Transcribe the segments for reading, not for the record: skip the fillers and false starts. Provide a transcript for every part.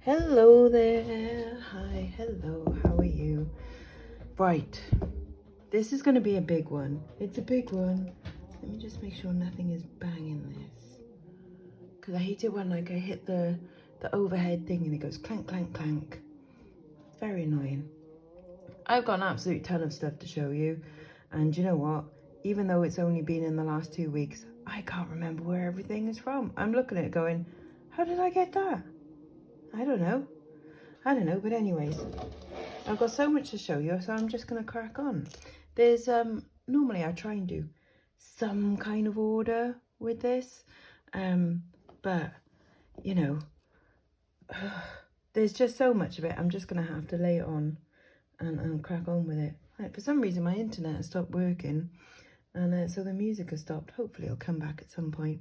Hello there. Hi, hello. How are you? Right. This is going to be a big one. It's a big one. Let me just make sure nothing is banging this. Because I hate it when like I hit the overhead thing and it goes clank, clank, clank. It's very annoying. I've got an absolute ton of stuff to show you. And you know what? Even though it's only been in the last 2 weeks, I can't remember where everything is from. I'm looking at it going, how did I get that? I don't know, but anyways, I've got so much to show you, so I'm just going to crack on. There's, normally I try and do some kind of order with this, but, you know, there's just so much of it, I'm just going to have to lay it on and crack on with it. Right, for some reason my internet has stopped working, and so the music has stopped. Hopefully it'll come back at some point.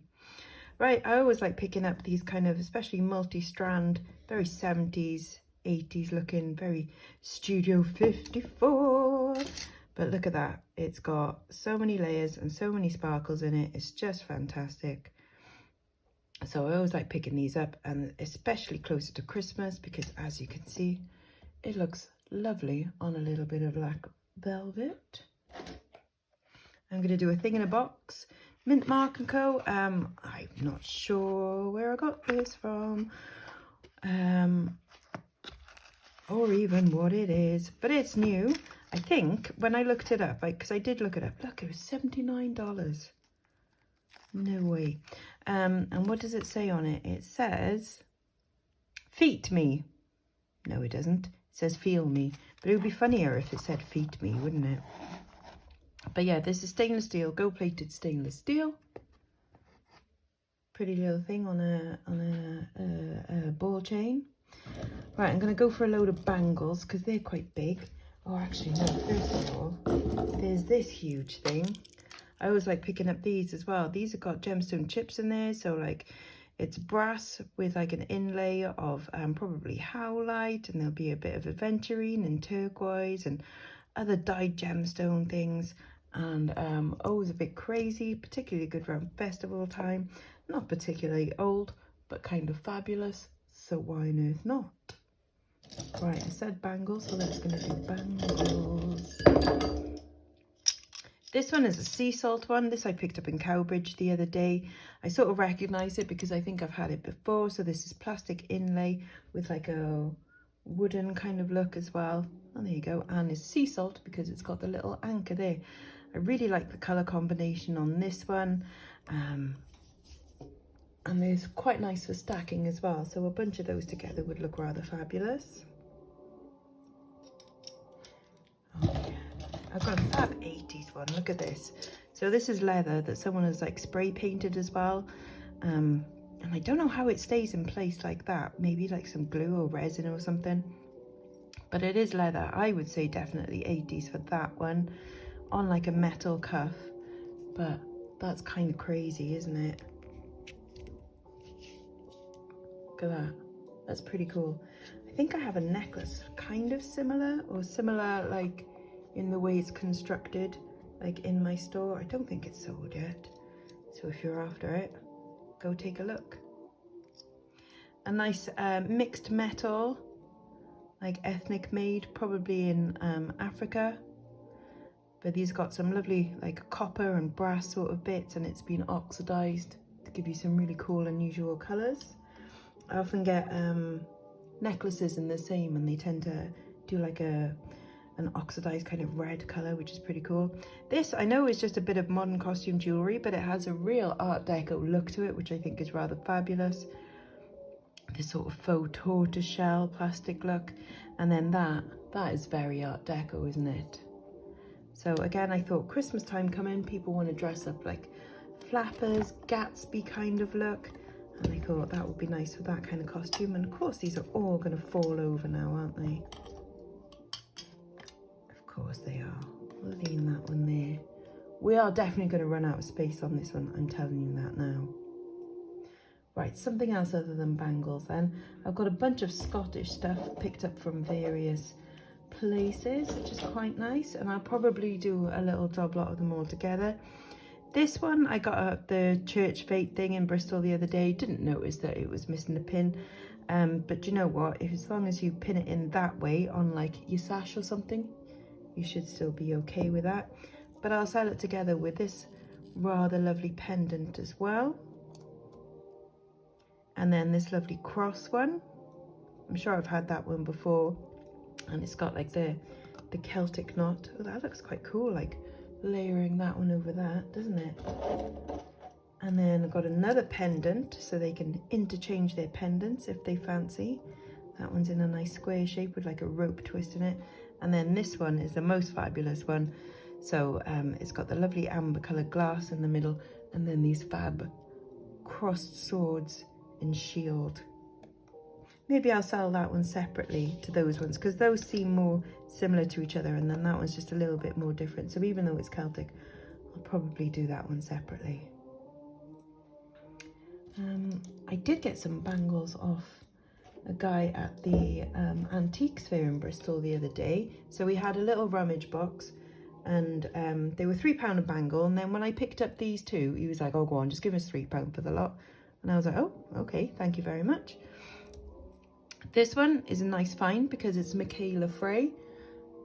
Right, I always like picking up these kind of, especially multi-strand, very 70s, 80s looking, very Studio 54. But look at that. It's got so many layers and so many sparkles in it. It's just fantastic. So I always like picking these up, and especially closer to Christmas, because as you can see, it looks lovely on a little bit of black velvet. I'm going to do a thing in a box. Mint Mark & Co. I'm not sure where I got this from, or even what it is, but it's new. I think when I looked it up, because I did look it up, look, it was $79. No way. And what does it say on it? It says, feet me. No, it doesn't. It says feel me, but it would be funnier if it said feet me, wouldn't it? But yeah, this is stainless steel, gold-plated stainless steel. Pretty little thing on a ball chain. Right, I'm going to go for a load of bangles because they're quite big. Oh, actually, no, first of all, there's this huge thing. I always like picking up these as well. These have got gemstone chips in there, so like it's brass with like an inlay of probably howlite, and there'll be a bit of aventurine and turquoise and other dyed gemstone things. And always a bit crazy, particularly good around festival time. Not particularly old, but kind of fabulous, so why on earth not? Right, I said bangles, so let's gonna do bangles. This one is a sea salt one. This I picked up in Cowbridge the other day. I sort of recognize it because I think I've had it before. So this is plastic inlay with like a wooden kind of look as well. And there you go. And it's sea salt because it's got the little anchor there. I really like the colour combination on this one. And it's quite nice for stacking as well. So a bunch of those together would look rather fabulous. Oh yeah. I've got a fab 80s one. Look at this. So this is leather that someone has like spray painted as well. And I don't know how it stays in place like that. Maybe like some glue or resin or something. But it is leather. I would say definitely 80s for that one. On like a metal cuff. But that's kind of crazy, isn't it? Look at that. That's pretty cool. I think I have a necklace kind of similar, or similar like in the way it's constructed, like in my store. I don't think it's sold yet, so if you're after it, go take a look. A nice mixed metal, like ethnic made, probably in Africa, but these got some lovely like copper and brass sort of bits, and it's been oxidized to give you some really cool unusual colors. I often get necklaces in the same, and they tend to do like an oxidized kind of red color, which is pretty cool. This I know is just a bit of modern costume jewelry, but it has a real art deco look to it, which I think is rather fabulous. This sort of faux tortoiseshell plastic look, and then that is very art deco, isn't it? So again, I thought Christmas time coming, people want to dress up like flappers, Gatsby kind of look, and I thought that would be nice for that kind of costume. And of course these are all going to fall over now, aren't they? Of course they are. We'll leave that one there. We are definitely going to run out of space on this one, I'm telling you that now. Right, something else other than bangles then. I've got a bunch of Scottish stuff picked up from various places, which is quite nice, and I'll probably do a little job lot of them all together. This one I got at the church fete thing in Bristol the other day. Didn't notice that it was missing the pin. But you know what? As long as you pin it in that way on like your sash or something, you should still be okay with that. But I'll sell it together with this rather lovely pendant as well. And then this lovely cross one. I'm sure I've had that one before. And it's got like the Celtic knot. Oh, that looks quite cool, like layering that one over that, doesn't it? And then I've got another pendant, so they can interchange their pendants if they fancy. That one's in a nice square shape with like a rope twist in it. And then this one is the most fabulous one. So it's got the lovely amber coloured glass in the middle, and then these fab crossed swords and shield. Maybe I'll sell that one separately to those ones, because those seem more similar to each other, and then that one's just a little bit more different. So even though it's Celtic, I'll probably do that one separately. I did get some bangles off a guy at the antiques fair in Bristol the other day. So we had a little rummage box, and they were £3 a bangle. And then when I picked up these two, he was like, oh, go on, just give us £3 for the lot. And I was like, oh, okay, thank you very much. This one is a nice find because it's Michaela Frey.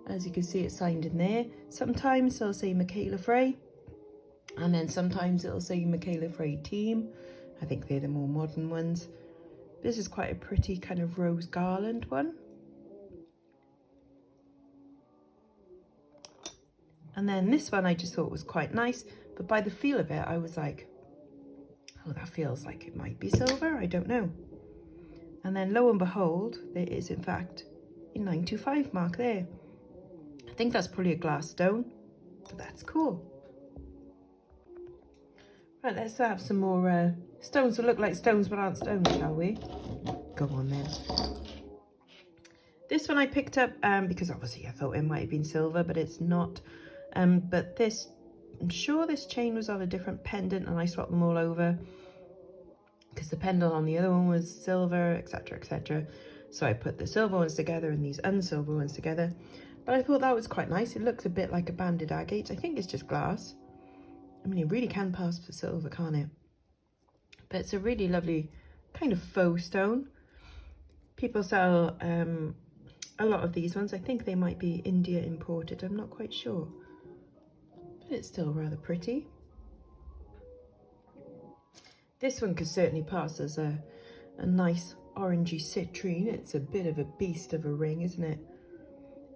As you can see, it's signed in there. Sometimes they'll say Michaela Frey, and then sometimes it'll say Michaela Frey Team. I think they're the more modern ones. This is quite a pretty kind of rose garland one. And then this one I just thought was quite nice, but by the feel of it, I was like, oh, that feels like it might be silver, I don't know. And then lo and behold, there is in fact a 925 mark there. I think that's probably a glass stone, but that's cool. Right, let's have some more stones that look like stones but aren't stones, shall we? Go on then. This one I picked up because obviously I thought it might have been silver, but it's not. But this, I'm sure this chain was on a different pendant, and I swapped them all over because the pendant on the other one was silver, etc, etc. So I put the silver ones together and these unsilver ones together. But I thought that was quite nice. It looks a bit like a banded agate. I think it's just glass. I mean, it really can pass for silver, can't it? But it's a really lovely kind of faux stone. People sell a lot of these ones. I think they might be India imported. I'm not quite sure. But it's still rather pretty. This one could certainly pass as a nice orangey citrine. It's a bit of a beast of a ring, isn't it?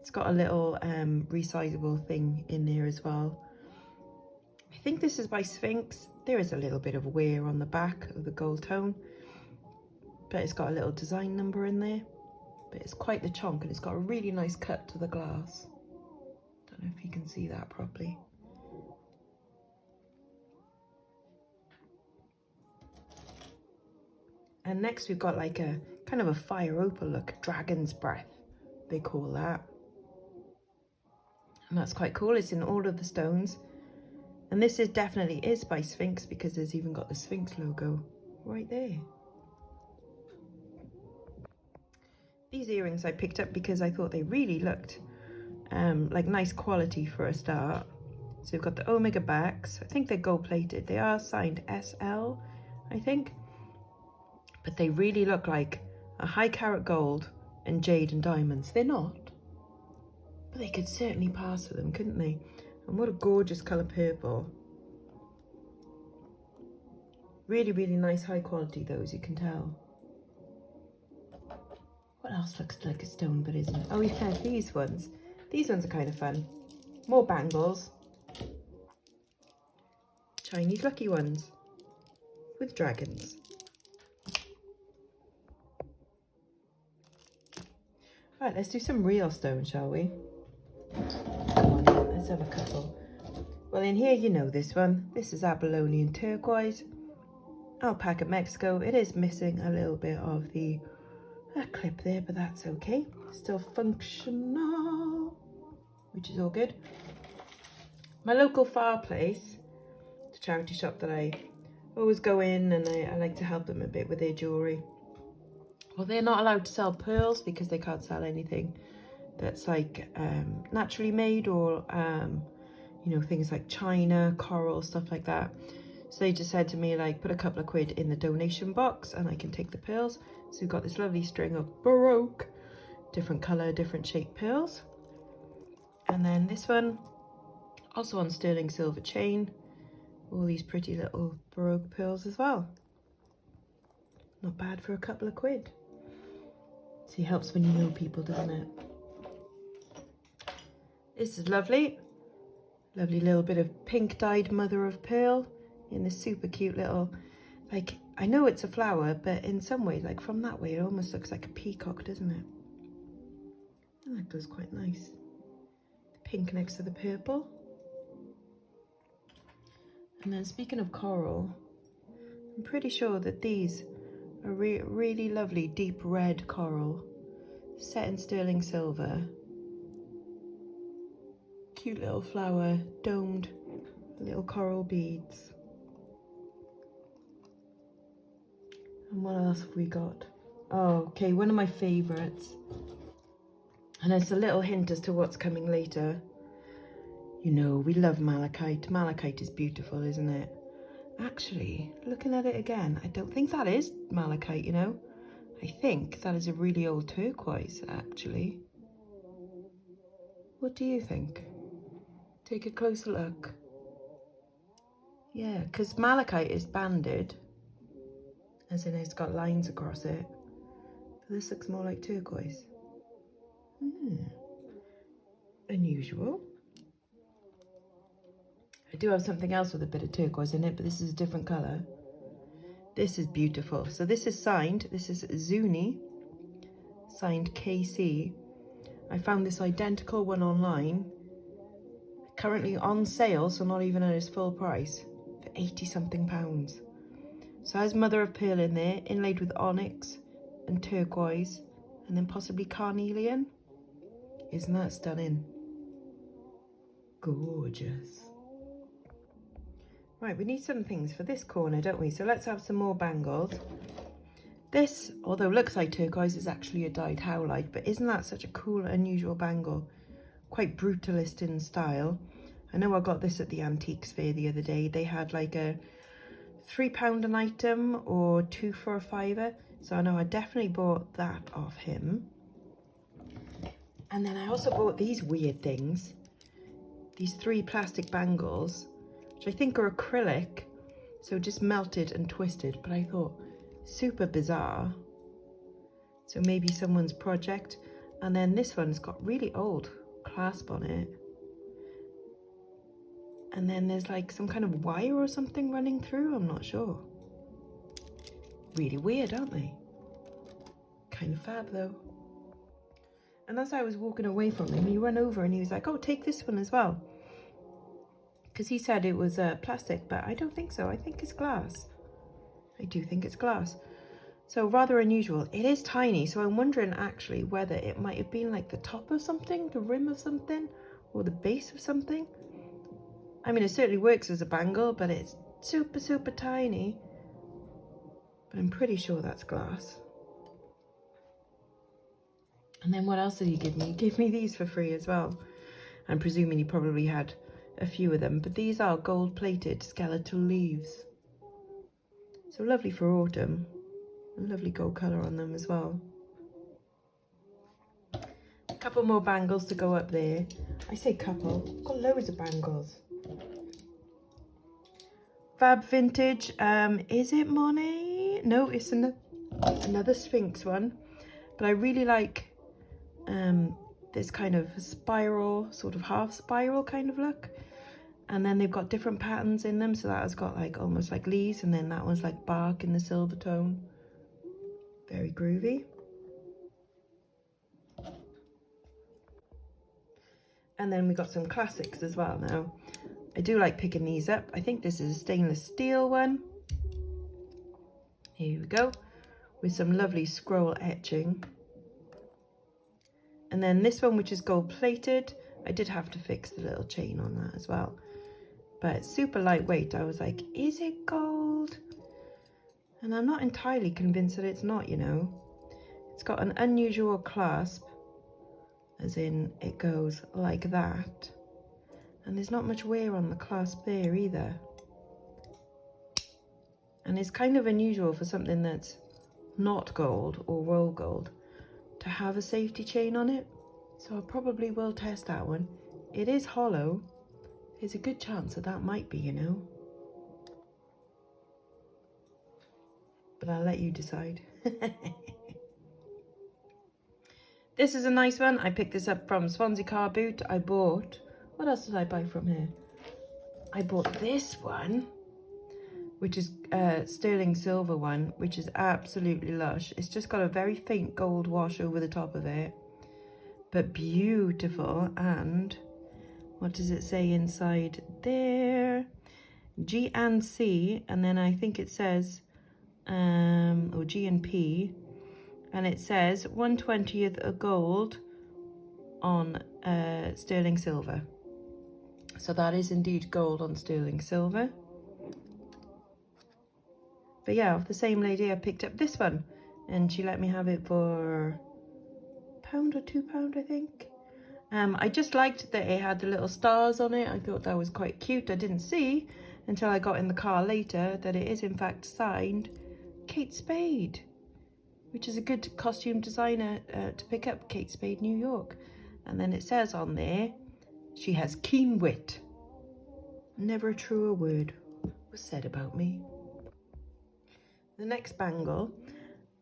It's got a little resizable thing in there as well. I think this is by Sphinx. There is a little bit of wear on the back of the gold tone, but it's got a little design number in there. But it's quite the chonk, and it's got a really nice cut to the glass. Don't know if you can see that properly. And next we've got like a kind of a fire opal look, dragon's breath, they call that. And that's quite cool. It's in all of the stones. And this is definitely is by Sphinx, because there's even got the Sphinx logo right there. These earrings I picked up because I thought they really looked like nice quality for a start. So we've got the Omega backs. I think they're gold plated. They are signed SL, I think. But they really look like a high carat gold and jade and diamonds. They're not, but they could certainly pass for them, couldn't they? And what a gorgeous colour purple. Really, really nice high quality those, you can tell. What else looks like a stone but isn't? Oh yeah, these ones. These ones are kind of fun. More bangles. Chinese lucky ones with dragons. Right, let's do some real stone, shall we? Come on, let's have a couple. Well, in here, you know this one. This is Abalonian turquoise. Alpaca Mexico. It is missing a little bit of the clip there, but that's okay. Still functional, which is all good. My local fireplace, the charity shop that I always go in, and I like to help them a bit with their jewellery. Well, they're not allowed to sell pearls because they can't sell anything that's like naturally made or you know, things like china, coral, stuff like that. So they just said to me, like, put a couple of quid in the donation box and I can take the pearls. So we've got this lovely string of Baroque, different colour, different shape pearls. And then this one, also on sterling silver chain, all these pretty little Baroque pearls as well. Not bad for a couple of quid. See, it helps when you know people, doesn't it? This is lovely. Lovely little bit of pink dyed mother of pearl in this super cute little, like, I know it's a flower, but in some ways, like from that way, it almost looks like a peacock, doesn't it? And that goes quite nice. The pink next to the purple. And then speaking of coral, I'm pretty sure that these are really lovely deep red coral set in sterling silver. Cute little flower, domed little coral beads. And what else have we got? Oh, okay, one of my favourites. And it's a little hint as to what's coming later. You know, we love malachite. Malachite is beautiful, isn't it? Actually, looking at it again, I don't think that is malachite, you know? I think that is a really old turquoise, actually. What do you think? Take a closer look. Yeah, because malachite is banded, as in it's got lines across it. But this looks more like turquoise. Unusual. I do have something else with a bit of turquoise in it, but this is a different colour. This is beautiful. So this is signed. This is Zuni, signed KC. I found this identical one online, currently on sale, so not even at its full price, for 80 something pounds. So it has mother of pearl in there, inlaid with onyx and turquoise, and then possibly carnelian. Isn't that stunning? Gorgeous. Right, we need some things for this corner, don't we? So let's have some more bangles. This, although looks like turquoise, is actually a dyed howlite, but isn't that such a cool, unusual bangle? Quite brutalist in style. I know I got this at the antiques fair the other day. They had like a £3 an item or 2 for a £5. So I know I definitely bought that off him. And then I also bought these weird things. These 3 plastic bangles, which I think are acrylic, so just melted and twisted, but I thought super bizarre. So maybe someone's project. And then this one's got really old clasp on it. And then there's like some kind of wire or something running through, I'm not sure. Really weird, aren't they? Kind of fab though. And as I was walking away from him, he went over and he was like, oh, take this one as well. Because he said it was plastic, but I don't think so. I think it's glass. I do think it's glass. So rather unusual. It is tiny, so I'm wondering actually whether it might have been like the top of something, the rim of something, or the base of something. I mean, it certainly works as a bangle, but it's super, super tiny. But I'm pretty sure that's glass. And then what else did he give me? He gave me these for free as well. I'm presuming he probably had a few of them, but these are gold-plated skeletal leaves. So lovely for autumn. A lovely gold colour on them as well. A couple more bangles to go up there. I say couple, I've got loads of bangles. Fab Vintage, is it Monet? No, it's another Sphinx one. But I really like this kind of spiral, sort of half spiral kind of look. And then they've got different patterns in them. So that has got like almost like leaves, and then that one's like bark in the silver tone. Very groovy. And then we got some classics as well now. I do like picking these up. I think this is a stainless steel one. Here we go. With some lovely scroll etching. And then this one, which is gold plated. I did have to fix the little chain on that as well. But it's super lightweight. I was like, is it gold? And I'm not entirely convinced that it's not, you know. It's got an unusual clasp, as in it goes like that. And there's not much wear on the clasp there either. And it's kind of unusual for something that's not gold or roll gold to have a safety chain on it. So I probably will test that one. It is hollow. There's a good chance that that might be, you know. But I'll let you decide. This is a nice one. I picked this up from Swansea Car Boot. I bought, what else did I buy from here? I bought this one, which is sterling silver one, which is absolutely lush. It's just got a very faint gold wash over the top of it, but beautiful. And what does it say inside there? G and C, and then I think it says, or G and P, and it says 1/20th of gold on sterling silver. So that is indeed gold on sterling silver. But yeah, of the same lady, I picked up this one, and she let me have it for £1 or £2, I think. I just liked that it had the little stars on it. I thought that was quite cute. I didn't see until I got in the car later that it is in fact signed Kate Spade, which is a good costume designer to pick up, Kate Spade, New York. And then it says on there, she has keen wit. Never a truer word was said about me. The next bangle,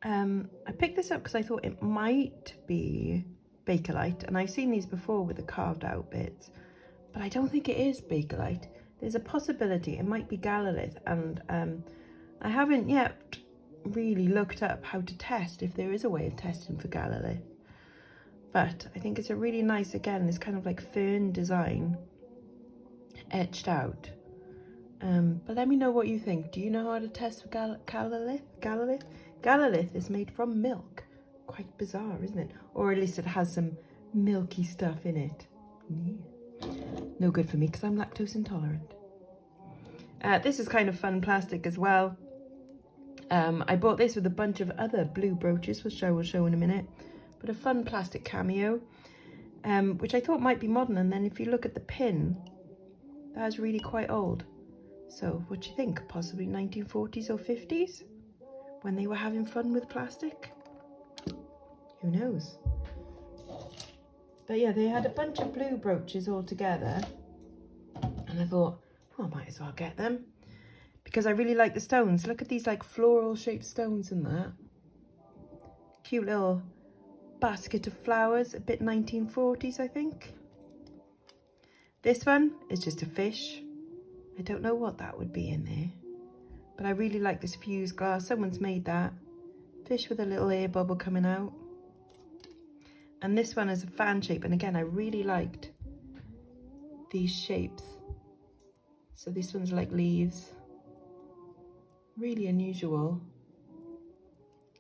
I picked this up because I thought it might be Bakelite, and I've seen these before with the carved out bits, but I don't think it is Bakelite. There's a possibility it might be Galalith, and I haven't yet really looked up how to test, if there is a way of testing for Galalith. But I think it's a really nice, again, this kind of like fern design etched out. But let me know what you think. Do you know how to test for Galalith? Galalith is made from milk. Quite bizarre, isn't it? Or at least it has some milky stuff in it. Yeah. No good for me because I'm lactose intolerant. This is kind of fun plastic as well. I bought this with a bunch of other blue brooches, which I will show in a minute. But a fun plastic cameo, which I thought might be modern. And then if you look at the pin, that is really quite old. So what do you think? Possibly 1940s or 50s? When they were having fun with plastic? Who knows? But yeah, they had a bunch of blue brooches all together. And I thought, well, I might as well get them. Because I really like the stones. Look at these like floral shaped stones in that. Cute little basket of flowers, a bit 1940s, I think. This one is just a fish. I don't know what that would be in there. But I really like this fused glass. Someone's made that. Fish with a little air bubble coming out. And this one is a fan shape. And again, I really liked these shapes. So this one's like leaves. Really unusual.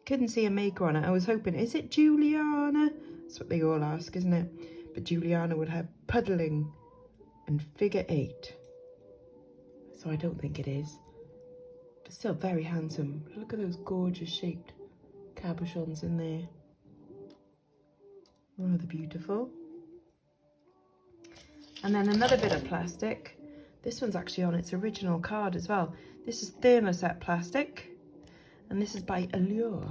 Couldn't see a maker on it. I was hoping, is it Juliana? That's what they all ask, isn't it? But Juliana would have puddling and figure 8. So I don't think it is. But still very handsome. Look at those gorgeous shaped cabochons in there. Rather beautiful. And then another bit of plastic. This one's actually on its original card as well. This is thermoset plastic. And this is by Allure.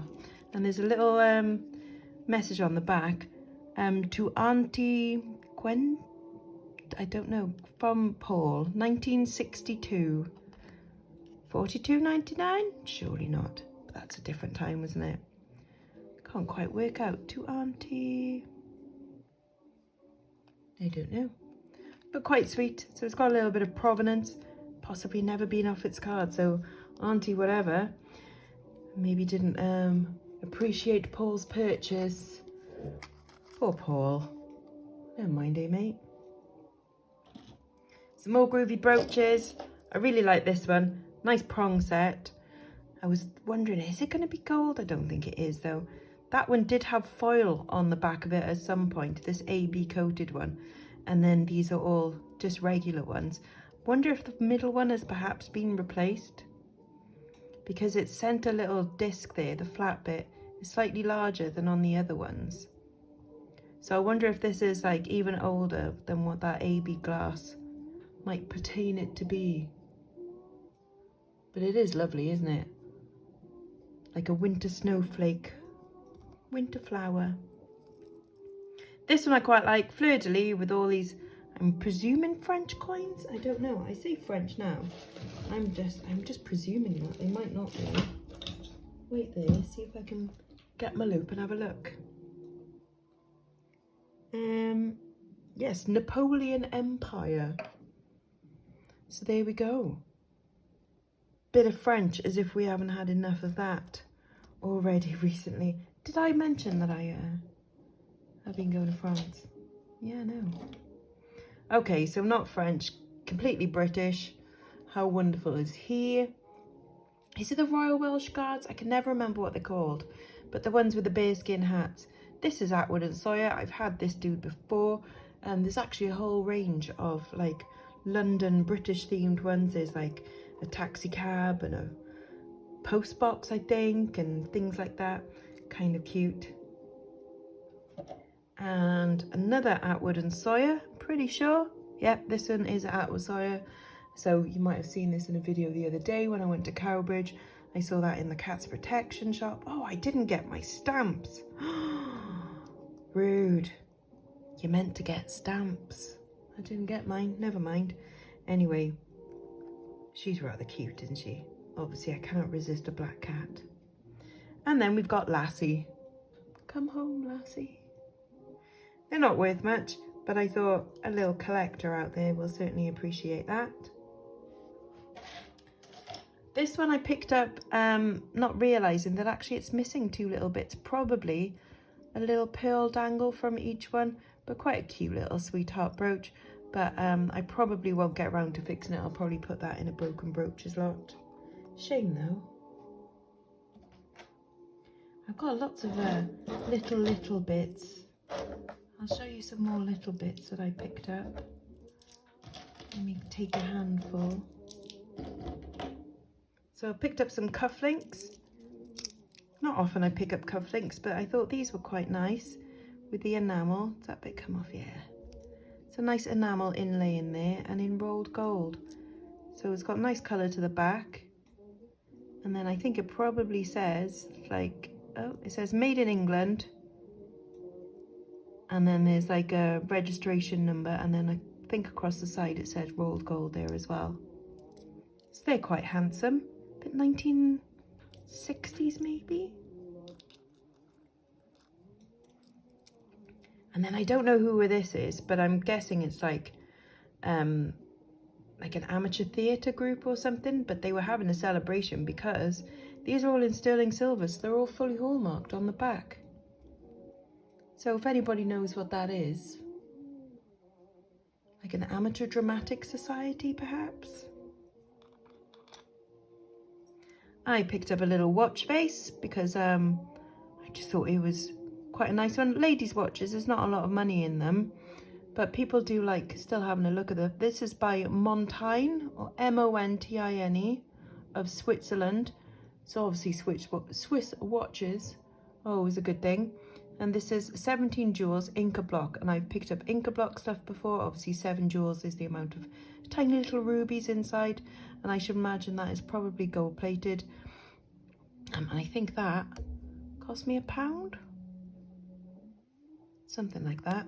And there's a little message on the back. To Auntie Gwen, I don't know, from Paul, 1962. $42.99? Surely not. That's a different time, wasn't it? Can't quite work out. To Auntie, I don't know. But quite sweet. So it's got a little bit of provenance. Possibly never been off its card. So Auntie whatever maybe didn't appreciate Paul's purchase. Poor Paul. Never mind, eh, mate? Some more groovy brooches. I really like this one. Nice prong set. I was wondering, is it going to be gold? I don't think it is, though. That one did have foil on the back of it at some point, this AB coated one. And then these are all just regular ones. Wonder if the middle one has perhaps been replaced. Because it sent a little disc there, the flat bit is slightly larger than on the other ones. So I wonder if this is like even older than what that AB glass might pertain it to be. But it is lovely, isn't it? Like a winter snowflake, winter flower. This one I quite like, fleur-de-lis with all these, I'm presuming French coins. I don't know. I say French now. I'm just presuming that they might not be. Wait there, see if I can get my loop and have a look. Yes, Napoleon Empire. So there we go. Bit of French, as if we haven't had enough of that already recently. Did I mention that I've been going to France? Yeah, no. Okay, so not French, completely British. How wonderful is he? Is it the Royal Welsh Guards? I can never remember what they're called, but the ones with the bearskin hats. This is Atwood and Sawyer. I've had this dude before, and there's actually a whole range of like London British themed ones. There's like a taxi cab and a post box, I think, and things like that. Kind of cute. And another Atwood and Sawyer, pretty sure. Yep, this one is Atwood Sawyer. So you might have seen this in a video the other day when I went to Cowbridge. I saw that in the Cats Protection shop. Oh, I didn't get my stamps. Rude. You meant to get stamps. I didn't get mine, never mind. Anyway, she's rather cute, isn't she? Obviously, I cannot resist a black cat. And then we've got Lassie. Come home, Lassie. They're not worth much, but I thought a little collector out there will certainly appreciate that. This one I picked up, not realising that actually it's missing two little bits. Probably a little pearl dangle from each one, but quite a cute little sweetheart brooch. But I probably won't get around to fixing it. I'll probably put that in a broken brooches lot. Shame though. I've got lots of little bits. I'll show you some more little bits that I picked up. Let me take a handful. So I picked up some cufflinks. Not often I pick up cufflinks, but I thought these were quite nice with the enamel. Does that bit come off? Yeah. It's a nice enamel inlay in there and in rolled gold. So it's got a nice colour to the back. And then I think it probably says, like, oh, it says made in England. And then there's like a registration number, and then I think across the side it says rolled gold there as well. So they're quite handsome. A bit 1960s maybe. And then I don't know who this is, but I'm guessing it's like an amateur theatre group or something, but they were having a celebration because these are all in sterling silver, so they're all fully hallmarked on the back. So if anybody knows what that is, like an amateur dramatic society perhaps. I picked up a little watch face because I just thought it was quite a nice one. Ladies' watches, there's not a lot of money in them, but people do like still having a look at them. This is by Montine, or Montine, of Switzerland. So obviously Swiss watches, always a good thing. And this is 17 jewels Inca block, and I've picked up Inca block stuff before. Obviously 7 jewels is the amount of tiny little rubies inside, and I should imagine that is probably gold plated. And I think that cost me £1, something like that.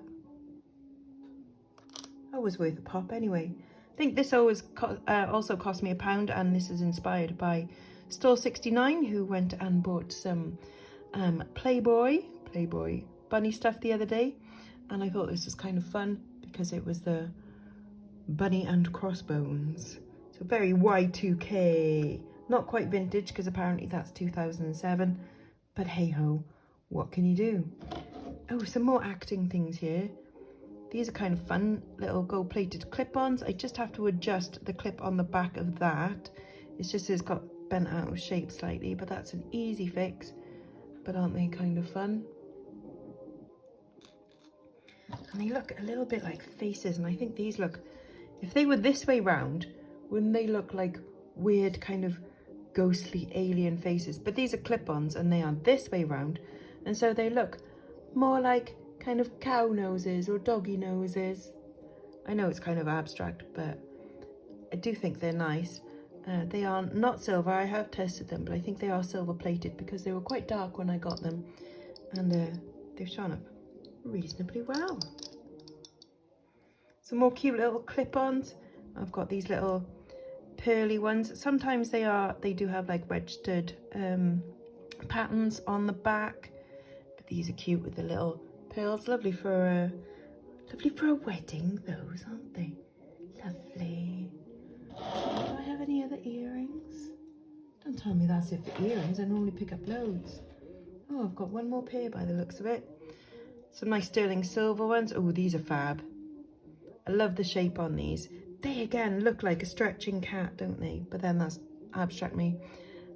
Always worth a pop anyway. I think this also cost me £1, and this is inspired by Store 69, who went and bought some Playboy bunny stuff the other day, and I thought this was kind of fun because it was the bunny and crossbones. So very Y2K, not quite vintage because apparently that's 2007, but hey ho, what can you do? Oh, some more acting things here. These are kind of fun little gold plated clip-ons. I just have to adjust the clip on the back of that. It's just it's got bent out of shape slightly, but that's an easy fix. But aren't they kind of fun? And they look a little bit like faces, and I think these look, if they were this way round, wouldn't they look like weird kind of ghostly alien faces? But these are clip-ons and they are this way round, and so they look more like kind of cow noses or doggy noses. I know it's kind of abstract, but I do think they're nice. They are not silver. I have tested them, but I think they are silver plated because they were quite dark when I got them, and they've shown up reasonably well. Some more cute little clip-ons. I've got these little pearly ones. Sometimes they do have like registered patterns on the back, but these are cute with the little pearls. Lovely for a wedding, those, aren't they? Lovely. Do I have any other earrings? Don't tell me that's it for earrings. I normally pick up loads. Oh, I've got one more pair by the looks of it. Some nice sterling silver ones. Oh, these are fab. I love the shape on these. They again look like a stretching cat, don't they? But then that's abstract me.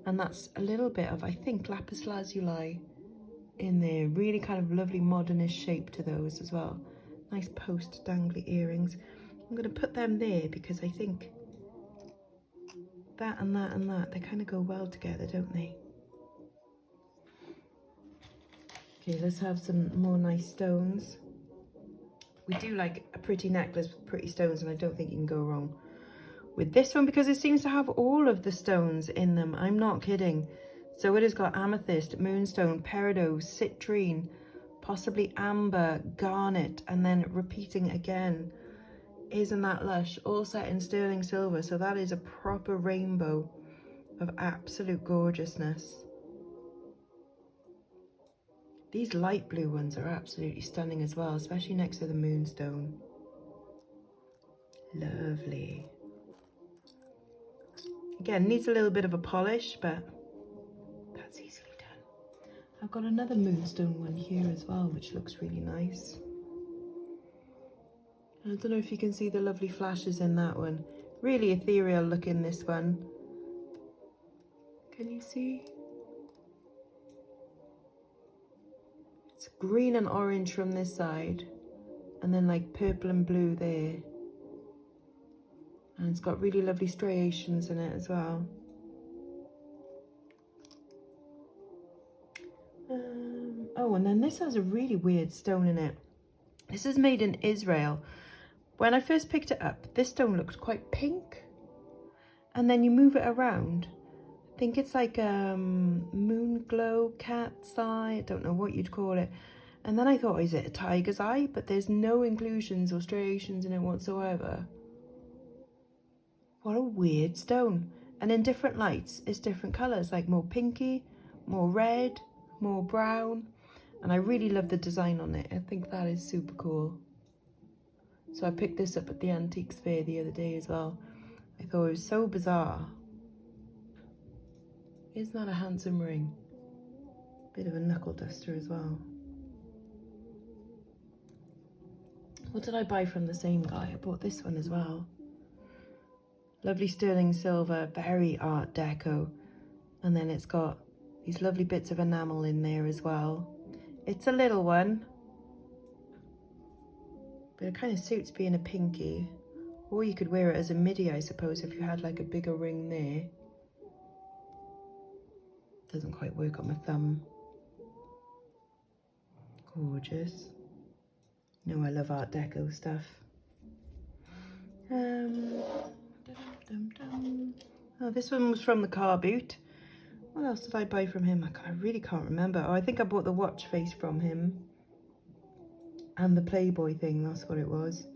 And that's a little bit of, I think, lapis lazuli in there. Really kind of lovely modernist shape to those as well. Nice post dangly earrings. I'm going to put them there because I think that and that and that, they kind of go well together, don't they? Okay, let's have some more nice stones. We do like a pretty necklace with pretty stones, and I don't think you can go wrong with this one because it seems to have all of the stones in them. I'm not kidding. So it has got amethyst, moonstone, peridot, citrine, possibly amber, garnet, and then repeating again. Isn't that lush? All set in sterling silver, so that is a proper rainbow of absolute gorgeousness. These light blue ones are absolutely stunning as well, especially next to the moonstone. Lovely. Again, needs a little bit of a polish, but that's easily done. I've got another moonstone one here as well, which looks really nice. I don't know if you can see the lovely flashes in that one. Really ethereal look in this one. Can you see? It's green and orange from this side, and then like purple and blue there. And it's got really lovely striations in it as well. Oh, and then this has a really weird stone in it. This is made in Israel. When I first picked it up, this stone looked quite pink. And then you move it around. I think it's like moon glow, cat's eye, I don't know what you'd call it. And then I thought, is it a tiger's eye? But there's no inclusions or striations in it whatsoever. What a weird stone. And in different lights, it's different colours, like more pinky, more red, more brown. And I really love the design on it. I think that is super cool. So I picked this up at the Antiques Fair the other day as well. I thought it was so bizarre. Isn't that a handsome ring? Bit of a knuckle duster as well. What did I buy from the same guy? I bought this one as well. Lovely sterling silver, very art deco. And then it's got these lovely bits of enamel in there as well. It's a little one, but it kind of suits being a pinky. Or you could wear it as a midi, I suppose, if you had like a bigger ring there. Doesn't quite work on my thumb. Gorgeous. You know I love art deco stuff. Oh, this one was from the car boot. What else did I buy from him? I really can't remember. Oh, I think I bought the watch face from him. And the Playboy thing, that's what it was.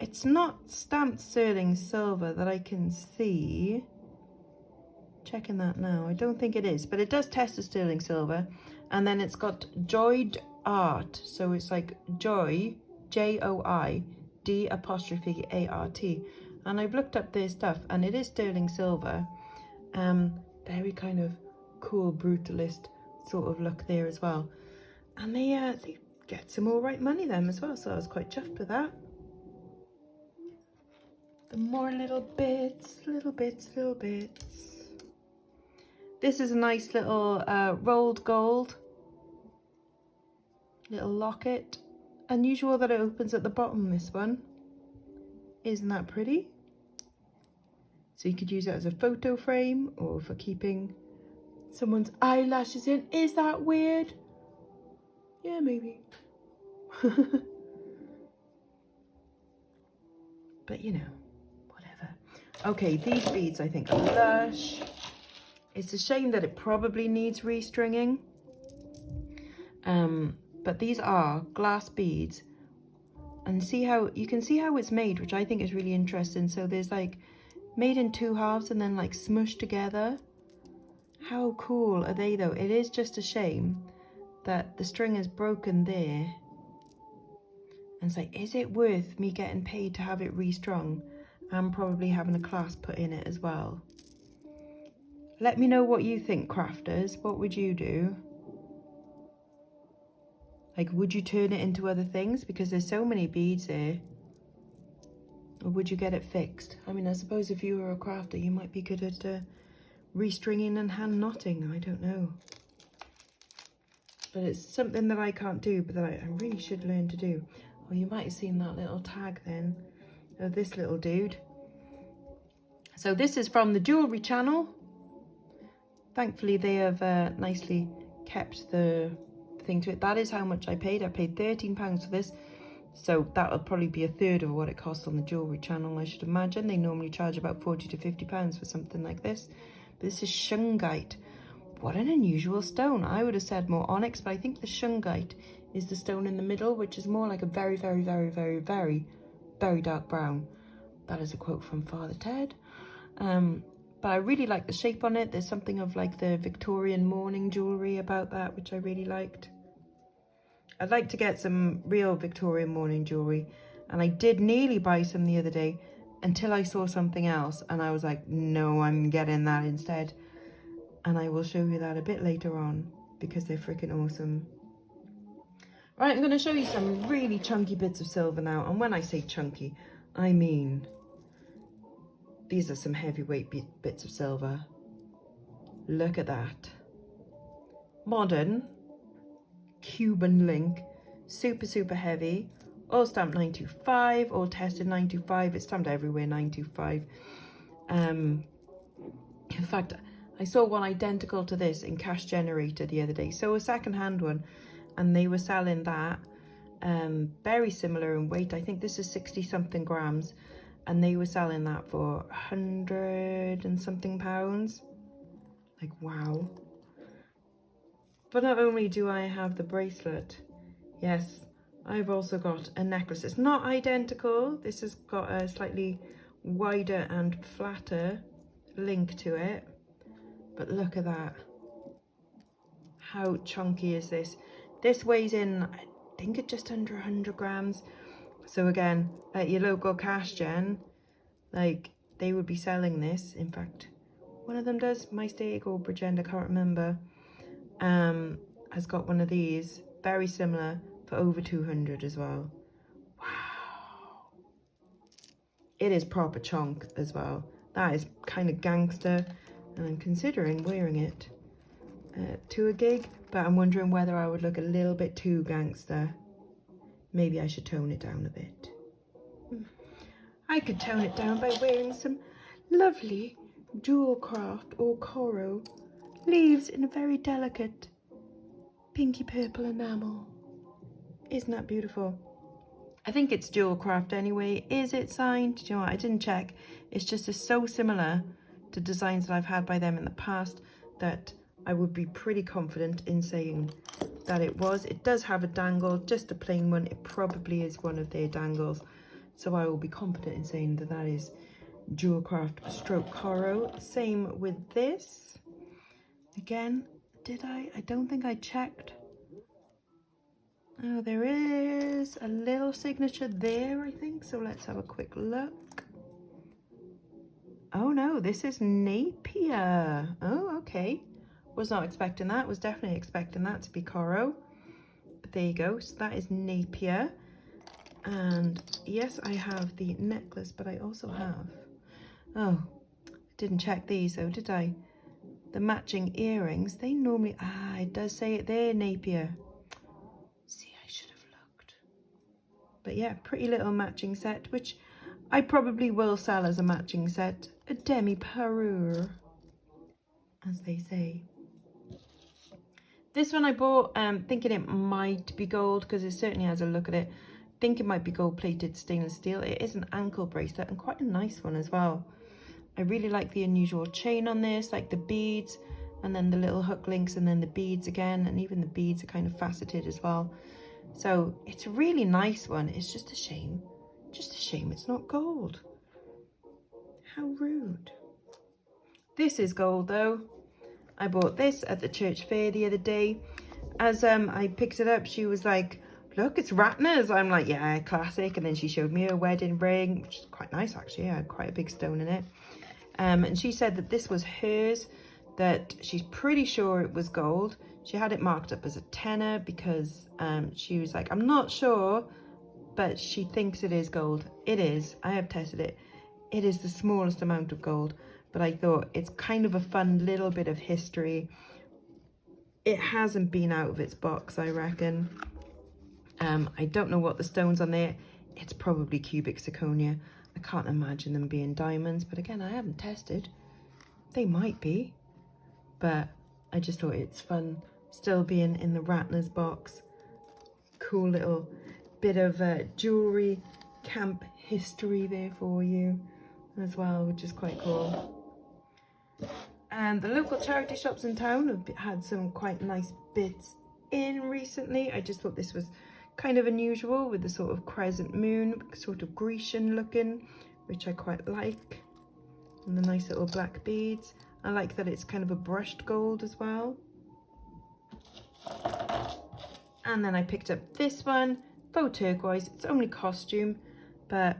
It's not stamped sterling silver that I can see. Checking that now. I don't think it is, but it does test as sterling silver. And then it's got joyed art. So it's like joy, J-O-I-D'-A-R-T. And I've looked up their stuff and it is sterling silver. Very kind of cool brutalist sort of look there as well. And they get some all right money them as well. So I was quite chuffed with that. The more little bits, little bits, little bits. This is a nice little rolled gold little locket. Unusual that it opens at the bottom, this one. Isn't that pretty? So you could use it as a photo frame or for keeping someone's eyelashes in. Is that weird? Yeah, maybe. but you know, whatever. Okay, these beads I think are lush. It's a shame that it probably needs restringing. But these are glass beads, and see how you can see how it's made, which I think is really interesting. So there's like made in 2 halves and then like smushed together. How cool are they though? It is just a shame that the string is broken there. And it's like, is it worth me getting paid to have it restrung and probably having a clasp put in it as well? Let me know what you think, crafters. What would you do? Like, would you turn it into other things? Because there's so many beads there. Or would you get it fixed? I mean, I suppose if you were a crafter, you might be good at restringing and hand knotting. I don't know. But it's something that I can't do, but that I really should learn to do. Well, you might have seen that little tag then of this little dude. So this is from the Jewellery channel. Thankfully, they have nicely kept the thing to it. That is how much I paid. I paid £13 for this. So that will probably be a third of what it costs on the Jewellery channel, I should imagine. They normally charge about £40 to £50 for something like this. But this is shungite. What an unusual stone. I would have said more onyx, but I think the shungite is the stone in the middle, which is more like a very, very, very, very, very, very dark brown. That is a quote from Father Ted. But I really like the shape on it. There's something of like the Victorian morning jewellery about that, which I really liked. I'd like to get some real Victorian morning jewellery, and I did nearly buy some the other day until I saw something else, and I was like, no, I'm getting that instead. And I will show you that a bit later on because they're freaking awesome. Right, I'm going to show you some really chunky bits of silver now, and when I say chunky, I mean these are some heavyweight bits of silver. Look at that. Modern Cuban link, super, super heavy, all stamped 925, all tested 925. It's stamped everywhere 925. In fact, I saw one identical to this in Cash Generator the other day, so a second-hand one, and they were selling that very similar in weight. I think this is 60 something grams, and they were selling that for 100 and something pounds. Like, wow. But not only do I have the bracelet, yes, I've also got a necklace. It's not identical. This has got a slightly wider and flatter link to it. But look at that. How chunky is this? This weighs in, I think it's just under 100 grams. So again, at your local Cash Gen, like, they would be selling this. In fact, one of them does, My Stake or Bridgend, I can't remember. Has got one of these, very similar, for over 200 as well. Wow. It is proper chunk as well. That is kind of gangster, and I'm considering wearing it to a gig, but I'm wondering whether I would look a little bit too gangster. Maybe I should tone it down a bit. I could tone it down by wearing some lovely jewel craft or coral leaves in a very delicate pinky purple enamel. Isn't that beautiful? I think it's jewel craft anyway. Is it signed? Do you know what? I didn't check. It's just so similar to designs that I've had by them in the past that I would be pretty confident in saying that it was. It does have a dangle, just a plain one. It probably is one of their dangles. So I will be confident in saying that that is jewel craft stroke coral. Same with this. Again, did I? I don't think I checked. Oh, there is a little signature there, I think. So let's have a quick look. Oh no, this is Napier. Oh, okay. Was not expecting that. Was definitely expecting that to be coral. But there you go. So that is Napier. And yes, I have the necklace, but I also have... Oh, I didn't check these though, did I? The matching earrings, they normally... Ah, it does say it there, Napier. See, I should have looked. But yeah, pretty little matching set, which I probably will sell as a matching set. A demi-parure, as they say. This one I bought thinking it might be gold, because it certainly has a look at it. think it might be gold plated stainless steel. It is an ankle bracelet and quite a nice one as well. I really like the unusual chain on this, like the beads and then the little hook links and then the beads again, and even the beads are kind of faceted as well. So it's a really nice one. It's just a shame it's not gold. How rude. This is gold though. I bought this at the church fair the other day. As I picked it up, she was like, look, it's Ratner's. I'm like, yeah, classic. And then she showed me her wedding ring, which is quite nice actually. It had quite a big stone in it. And she said that this was hers, that she's pretty sure it was gold. She had it marked up as a tenner because she was like, I'm not sure, but she thinks it is gold. It is. I have tested it. It is the smallest amount of gold, but I thought it's kind of a fun little bit of history. It hasn't been out of its box, I reckon. I don't know what the stones on there. It's probably cubic zirconia. I can't imagine them being diamonds, but again, I haven't tested. They might be, but I just thought it's fun still being in the Ratner's box. Cool little bit of jewellery camp history there for you as well, which is quite cool. And the local charity shops in town have had some quite nice bits in recently. I just thought this was kind of unusual with the sort of crescent moon, sort of Grecian looking, which I quite like. And the nice little black beads. I like that it's kind of a brushed gold as well. And then I picked up this one, faux turquoise. It's only costume, but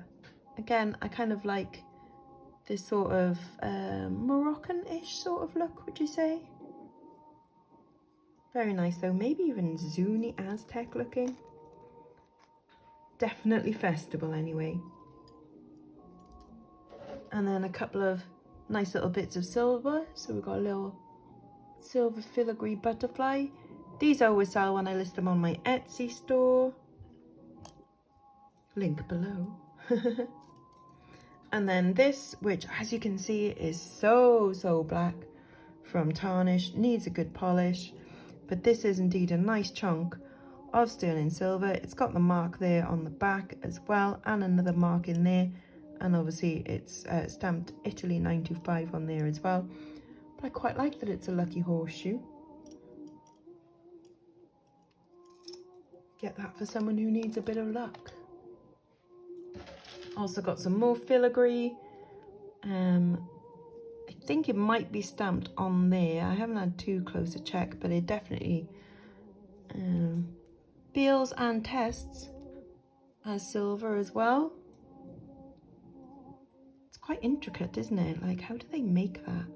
again, I kind of like this sort of Moroccan-ish sort of look, would you say? Very nice though, maybe even Zuni Aztec looking. Definitely festival anyway. And then a couple of nice little bits of silver. So we've got a little silver filigree butterfly. These I always sell when I list them on my Etsy store. Link below. And then this, which as you can see is so black from tarnish, needs a good polish. But this is indeed a nice chunk of sterling silver. It's got the mark there on the back as well, and another mark in there. And obviously it's stamped Italy 925 on there as well. But I quite like that it's a lucky horseshoe. Get that for someone who needs a bit of luck. Also got some more filigree. I think it might be stamped on there. I haven't had too close a check, but it definitely feels and tests as silver as well. It's quite intricate, isn't it? Like, how do they make that?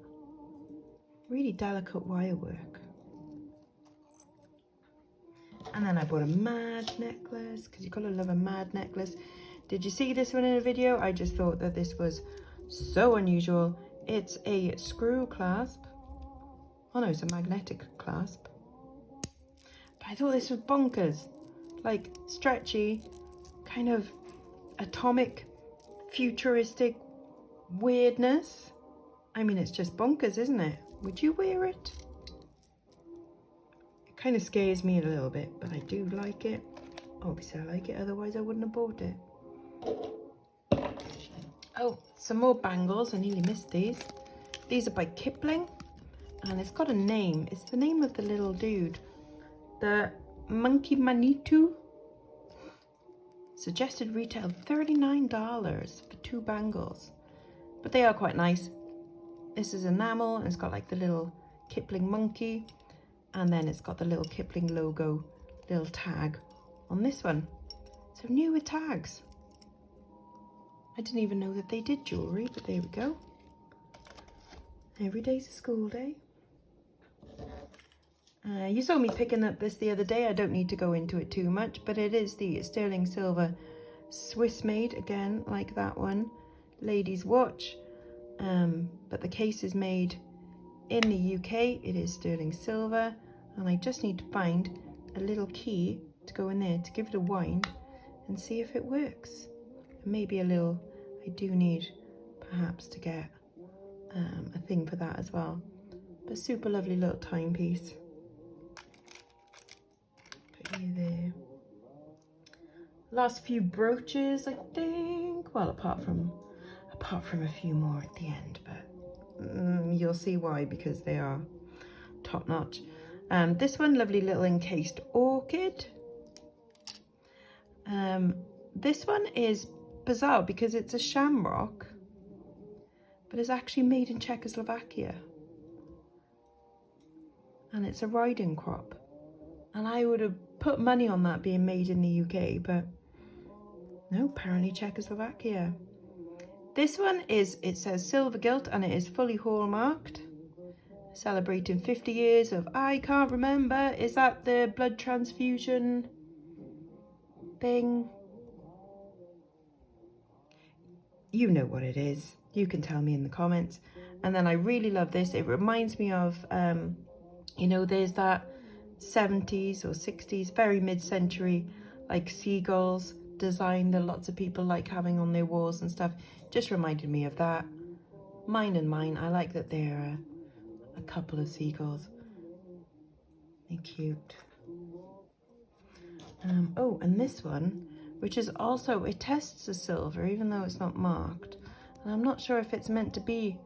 Really delicate wire work. And then I bought a mad necklace, because you've got to love a mad necklace. Did you see this one in a video? I just thought that this was so unusual. It's a screw clasp. Oh no, it's a magnetic clasp. But I thought this was bonkers. Like stretchy, kind of atomic, futuristic weirdness. I mean, it's just bonkers, isn't it? Would you wear it? It kind of scares me a little bit, but I do like it. Obviously I like it, otherwise I wouldn't have bought it. Oh, some more bangles. I nearly missed these. These are by Kipling, and it's got a name. It's the name of the little dude. The Monkey Manitou. Suggested retail $39 for 2 bangles, but they are quite nice. This is enamel, and it's got like the little Kipling monkey, and then it's got the little Kipling logo, little tag on this one. So new with tags. I didn't even know that they did jewellery, but there we go. Every day's a school day. You saw me picking up this the other day. I don't need to go into it too much, but it is the sterling silver Swiss made, again, like that one. Ladies watch, but the case is made in the UK. It is sterling silver, and I just need to find a little key to go in there to give it a wind and see if it works. Maybe a little, I do need perhaps to get a thing for that as well. But super lovely little timepiece. Put you there. Last few brooches, I think. Well, apart from a few more at the end, but you'll see why, because they are top notch. This one, lovely little encased orchid. This one is bizarre because it's a shamrock, but it's actually made in Czechoslovakia. And it's a riding crop. And I would have put money on that being made in the UK, but no, apparently Czechoslovakia. This one is, it says silver gilt, and it is fully hallmarked. Celebrating 50 years of, I can't remember, is that the blood transfusion thing? You know what it is. You can tell me in the comments. And then I really love this. It reminds me of, you know, there's that 70s or 60s, very mid-century, like seagulls design that lots of people like having on their walls and stuff. Just reminded me of that. Mine and mine. I like that they're a couple of seagulls. They're cute. Oh, and this one, which is also, it tests as silver, even though it's not marked. And I'm not sure if it's meant to be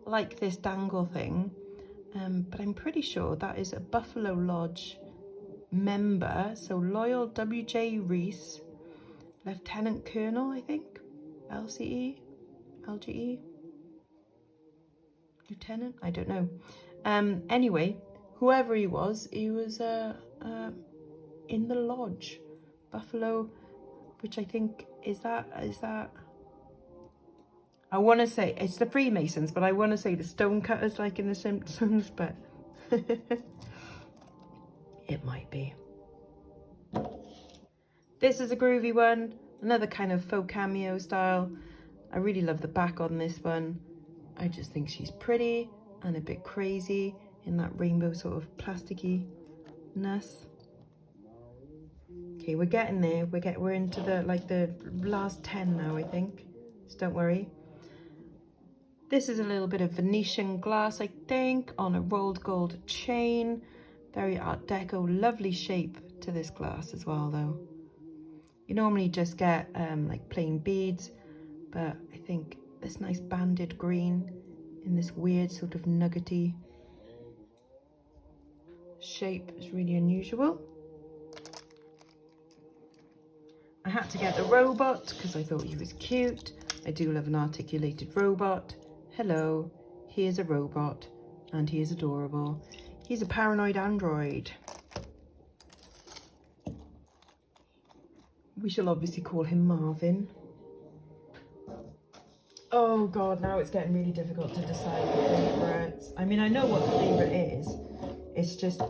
like this dangle thing, but I'm pretty sure that is a Buffalo Lodge member. So loyal W.J. Reese, Lieutenant Colonel, I think, LGE, Lieutenant, I don't know. Anyway, whoever he was in the lodge, Buffalo, which I think is that I want to say it's the Freemasons, but I want to say the stonecutters, like in the Simpsons, but it might be. This is a groovy one, another kind of faux cameo style. I really love the back on this one. I just think she's pretty and a bit crazy in that rainbow sort of plasticky-ness. Okay, we're getting there. We're into the last 10 now, I think. So don't worry. This is a little bit of Venetian glass, I think, on a rolled gold chain. Very Art Deco, lovely shape to this glass as well, though. You normally just get like plain beads, but I think this nice banded green in this weird sort of nuggety shape is really unusual. I had to get the robot because I thought he was cute. I do love an articulated robot. Hello, he is a robot and he is adorable. He's a paranoid android. We shall obviously call him Marvin. Oh God, now it's getting really difficult to decide the favourites. I mean, I know what the favourite is. It's just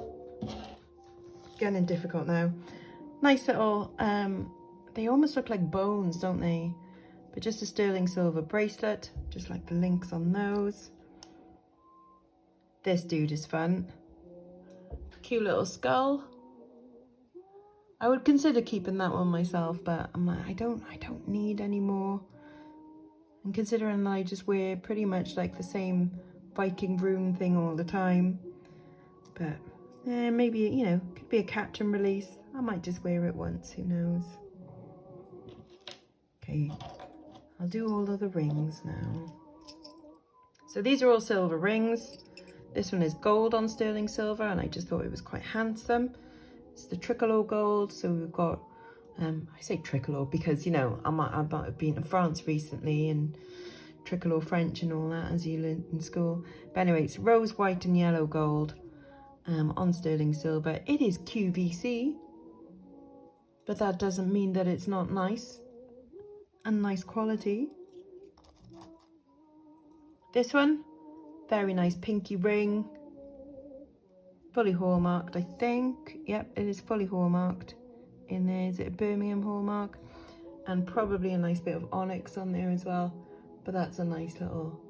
getting difficult now. Nice little, they almost look like bones, don't they? But just a sterling silver bracelet, just like the links on those. This dude is fun. Cute little skull. I would consider keeping that one myself, but I'm like, I don't need any more. And considering that I just wear pretty much like the same Viking rune thing all the time, but maybe, you know, could be a catch and release. I might just wear it once, who knows. Okay, I'll do all of the rings now. So these are all silver rings. This one is gold on sterling silver, and I just thought it was quite handsome. It's the tricolor gold, so we've got, I say tricolor because, you know, I might have been to France recently, and tricolor French and all that, as you learned in school. But anyway, it's rose, white and yellow gold on sterling silver. It is QVC, but that doesn't mean that it's not nice and nice quality. This one, very nice pinky ring, fully hallmarked, I think. Yep, it is fully hallmarked in there. Is it a Birmingham hallmark? And probably a nice bit of onyx on there as well. But that's a nice little,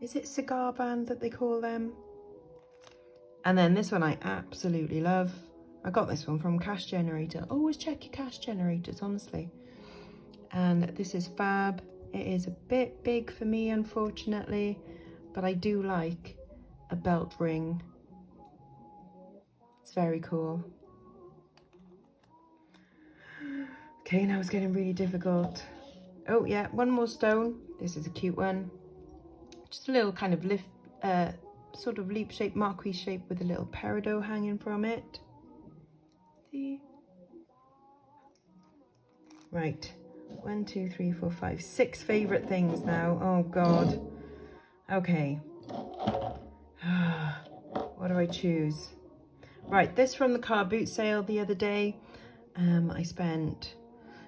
is it cigar band that they call them? And then this one I absolutely love. I got this one from Cash Generator. Always check your cash generators, honestly. And this is fab. It is a bit big for me, unfortunately, but I do like a belt ring. It's very cool. Okay, now it's getting really difficult. Oh yeah, one more stone. This is a cute one. Just a little kind of sort of leaf shape, marquee shape with a little peridot hanging from it. See? Right, 1, 2, 3, 4, 5, 6 favorite things now. Oh God. Okay. What do I choose? Right, this from the car boot sale the other day. I spent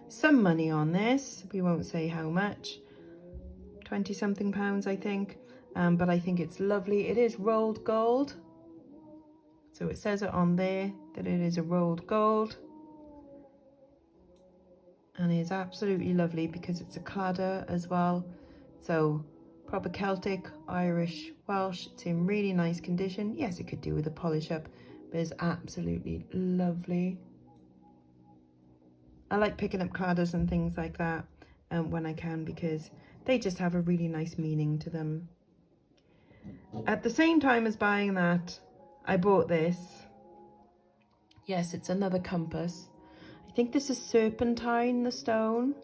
some money on this. We won't say how much. 20 something pounds, I think. But I think it's lovely. It is rolled gold. So it says it on there that it is a rolled gold. And it is absolutely lovely because it's a cladder as well. So proper Celtic, Irish, Welsh. It's in really nice condition. Yes, it could do with a polish up, but it's absolutely lovely. I like picking up cladders and things like that when I can, because they just have a really nice meaning to them. At the same time as buying that, I bought this. Yes, it's another compass. I think this is serpentine, the stone.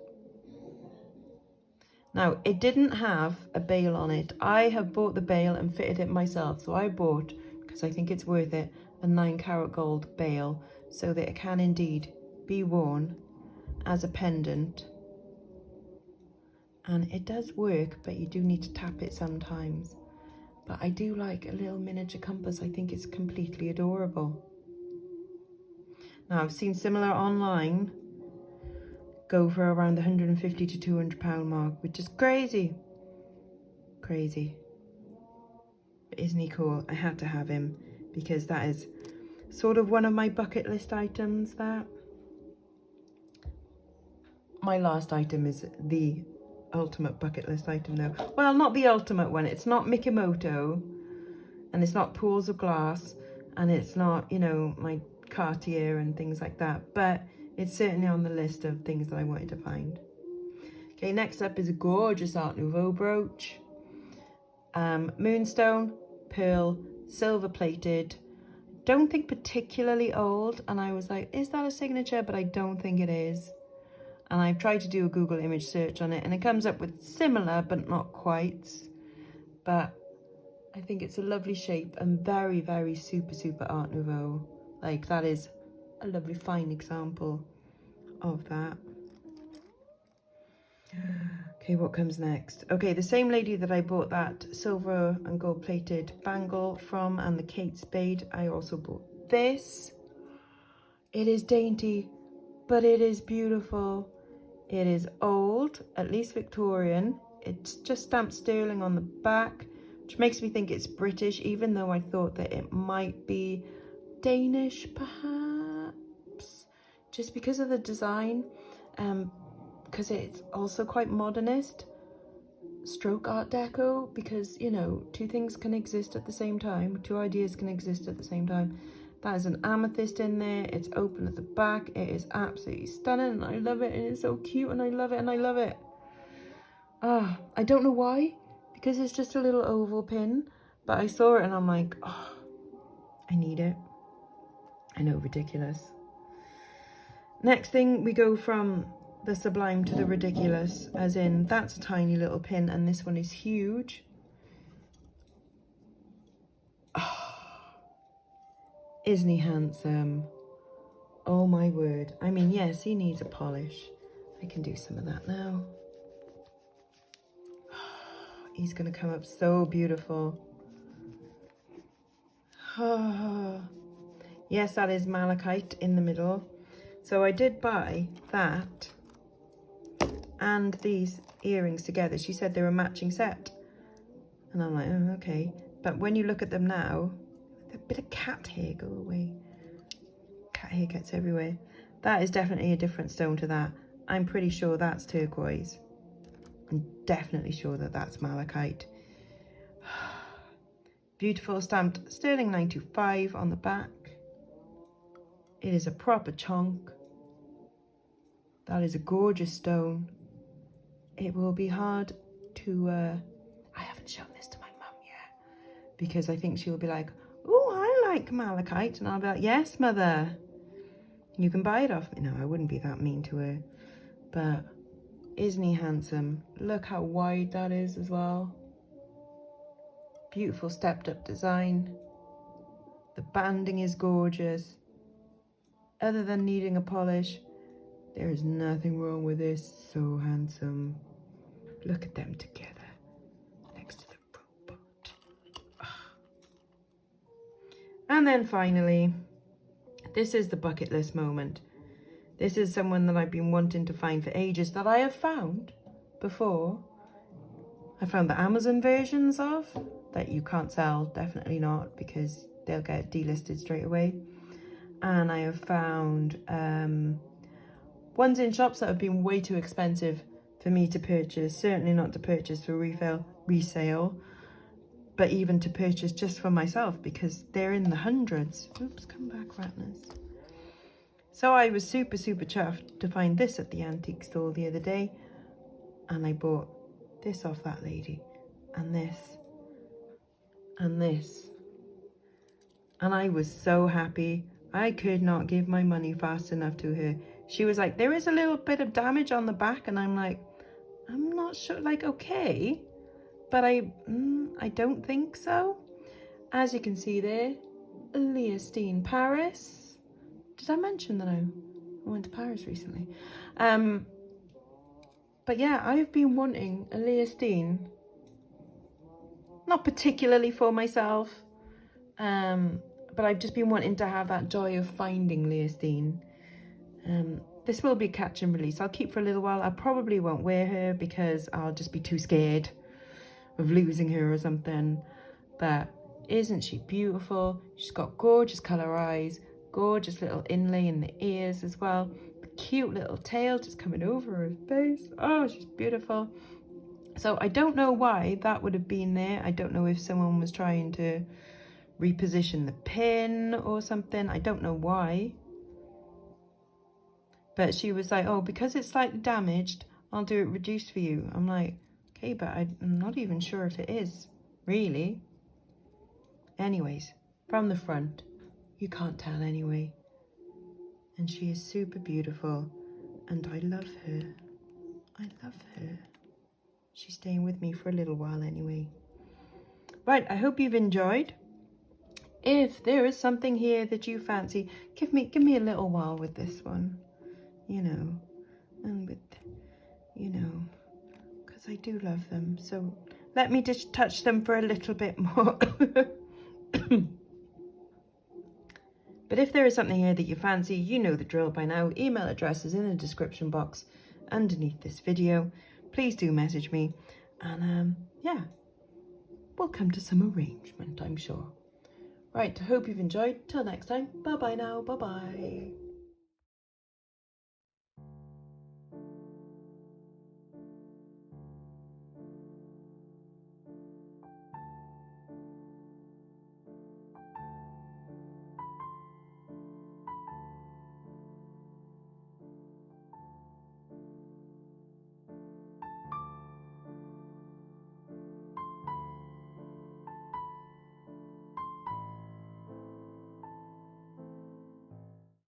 Now, it didn't have a bail on it. I have bought the bail and fitted it myself. So I bought, because I think it's worth it, a 9-carat gold bail so that it can indeed be worn as a pendant. And it does work, but you do need to tap it sometimes. But I do like a little miniature compass. I think it's completely adorable. Now, I've seen similar online go for around the £150 to £200 mark, which is crazy. Crazy. But isn't he cool? I had to have him because that is sort of one of my bucket list items. That my last item is the ultimate bucket list item though. Well, not the ultimate one. It's not Mikimoto and it's not pools of glass and it's not, you know, my Cartier and things like that, but it's certainly on the list of things that I wanted to find. Okay, next up is a gorgeous Art Nouveau brooch. Moonstone, pearl, silver plated. Don't think particularly old, and I was like, is that a signature? But I don't think it is. And I've tried to do a Google image search on it and it comes up with similar but not quite. But I think it's a lovely shape and very, very super Art Nouveau. Like, that is a lovely fine example of that. Okay, what comes next? Okay, the same lady that I bought that silver and gold plated bangle from and the Kate Spade, I also bought this. It is dainty, but it is beautiful. It is old, at least Victorian. It's just stamped sterling on the back, which makes me think it's British, even though I thought that it might be Danish, perhaps, just because of the design, because it's also quite modernist, stroke Art Deco, because, you know, two things can exist at the same time, two ideas can exist at the same time. That is an amethyst in there, it's open at the back, it is absolutely stunning, and I love it, and it's so cute, and I love it, and I love it. I don't know why, because it's just a little oval pin, but I saw it and I'm like, oh, I need it. I know, ridiculous. Next thing, we go from the sublime to the ridiculous, as in that's a tiny little pin and this one is huge. Oh, isn't he handsome? Oh my word. I mean, yes, he needs a polish. I can do some of that now. He's gonna come up so beautiful. Oh. Yes, that is malachite in the middle. So I did buy that and these earrings together. She said they were a matching set. And I'm like, oh, okay. But when you look at them now, a bit of cat hair, go away. Cat hair gets everywhere. That is definitely a different stone to that. I'm pretty sure that's turquoise. I'm definitely sure that that's malachite. Beautiful, stamped sterling 925 on the back. It is a proper chunk. That is a gorgeous stone. It will be hard to, I haven't shown this to my mum yet, because I think she'll be like, oh, I like malachite. And I'll be like, yes, mother, you can buy it off me. No, I wouldn't be that mean to her. But isn't he handsome? Look how wide that is as well. Beautiful stepped up design. The banding is gorgeous. Other than needing a polish, there is nothing wrong with this. So handsome. Look at them together next to the robot. And then finally, this is the bucket list moment. This is someone that I've been wanting to find for ages that I have found before. I found the Amazon versions of that you can't sell, definitely not, because they'll get delisted straight away. And I have found ones in shops that have been way too expensive for me to purchase, certainly not to purchase for resale, but even to purchase just for myself because they're in the hundreds. Oops, come back, ratness. So I was super chuffed to find this at the antique store the other day, and I bought this off that lady, and this, and this. And I was so happy. I could not give my money fast enough to her. She was like, there is a little bit of damage on the back, and I'm like, I'm not sure, like, okay, but I don't think so. As you can see there, Leostine, Paris. Did I mention that I went to Paris recently? But yeah, I've been wanting a Leostine, not particularly for myself, but I've just been wanting to have that joy of finding Leostine. This will be catch and release. I'll keep for a little while. I probably won't wear her because I'll just be too scared of losing her or something. But isn't she beautiful? She's got gorgeous colour eyes, gorgeous little inlay in the ears as well. The cute little tail just coming over her face. Oh, she's beautiful. So I don't know why that would have been there. I don't know if someone was trying to reposition the pin or something. I don't know why. But she was like, oh, because it's slightly damaged, I'll do it reduced for you. I'm like, okay, but I'm not even sure if it is, really. Anyways, from the front, you can't tell anyway. And she is super beautiful, and I love her. I love her. She's staying with me for a little while anyway. Right, I hope you've enjoyed. If there is something here that you fancy, give me a little while with this one, you know, and with, you know, because I do love them. So let me just touch them for a little bit more. But if there is something here that you fancy, you know the drill by now. Email address is in the description box underneath this video. Please do message me, and yeah, we'll come to some arrangement, I'm sure. Right, I hope you've enjoyed. Till next time, bye bye now, bye bye.